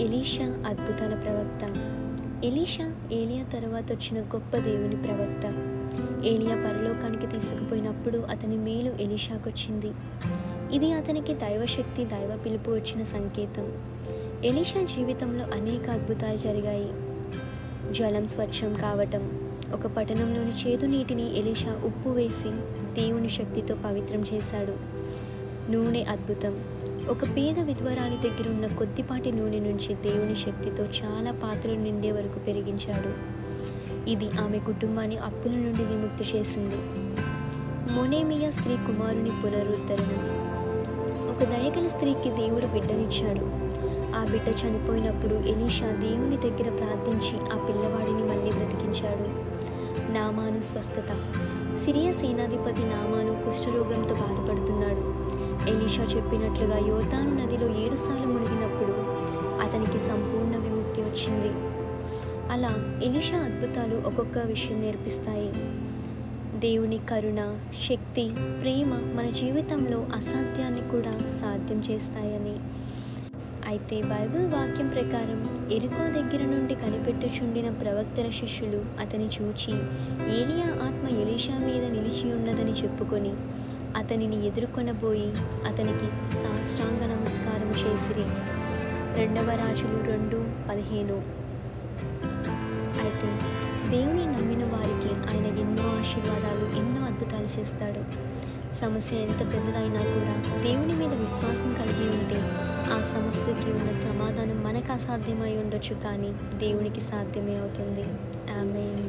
Elisha అద్భుతాల ప్రవక్త. Elisha ఏలియా తర్వాత వచ్చిన గొప్ప దేవుని ప్రవక్త. ఏలియా పరలోకానికి తీసుకుపోయినప్పుడు అతని మేలు ఎలీషాకొచ్చింది. ఇది అతనికి దైవశక్తి, దైవ పిలుపు వచ్చిన సంకేతం. ఎలీషా జీవితంలో అనేక అద్భుతాలు జరిగాయి. జలం స్వచ్ఛం కావటం, ఒక పట్టణంలోని చేదు నీటిని ఎలీషా ఉప్పు వేసి దేవుని శక్తితో పవిత్రం చేశాడు. నూనె అద్భుతం, ఒక పేద విధవరాలి దగ్గర ఉన్న కొద్దిపాటి నూనె నుంచి దేవుని శక్తితో చాలా పాత్రలు నిండే వరకు పెరిగించాడు. ఇది ఆమె కుటుంబాన్ని అప్పుల నుండి విముక్తి చేసింది. మొనేమియా స్త్రీ కుమారుని పునరుద్ధరణ. ఒక దయగల స్త్రీకి దేవుడు బిడ్డనిచ్చాడు. ఆ బిడ్డ చనిపోయినప్పుడు ఎలీషా దేవుని దగ్గర ప్రార్థించి ఆ పిల్లవాడిని మళ్ళీ బ్రతికించాడు. నామాను స్వస్థత. సిరియా సేనాధిపతి నామాను కుష్ఠరోగంతో బాధపడుతున్నాడు. ఎలీషా చెప్పినట్లుగా యోర్దాను నదిలో 7 సార్లు మునిగినప్పుడు అతనికి సంపూర్ణ విముక్తి వచ్చింది. అలా ఎలీషా అద్భుతాలు ఒక్కొక్క విషయం నేర్పిస్తాయి. దేవుని కరుణ, శక్తి, ప్రేమ మన జీవితంలో అసాధ్యాన్ని కూడా సాధ్యం చేస్తాయని. అయితే బైబిల్ వాక్యం ప్రకారం ఎరికో దగ్గర నుండి కనిపెట్టుచుండిన ప్రవక్తల శిష్యులు అతని చూచి ఏలియా ఆత్మ ఎలీషా మీద నిలిచి ఉన్నదని చెప్పుకొని అతనిని ఎదుర్కొనబోయి అతనికి సాష్టాంగ నమస్కారం చేసిరి. 2 రాజులు 2:15. అయితే దేవుని నమ్మిన వారికి ఆయన ఎన్నో ఆశీర్వాదాలు, ఎన్నో అద్భుతాలు చేస్తాడు. సమస్య ఎంత పెద్దదైనా కూడా దేవుని మీద విశ్వాసం కలిగి ఉంటే ఆ సమస్యకి ఉన్న సమాధానం మనకు అసాధ్యమై ఉండొచ్చు, కానీ దేవునికి సాధ్యమే అవుతుంది. ఆమేన్.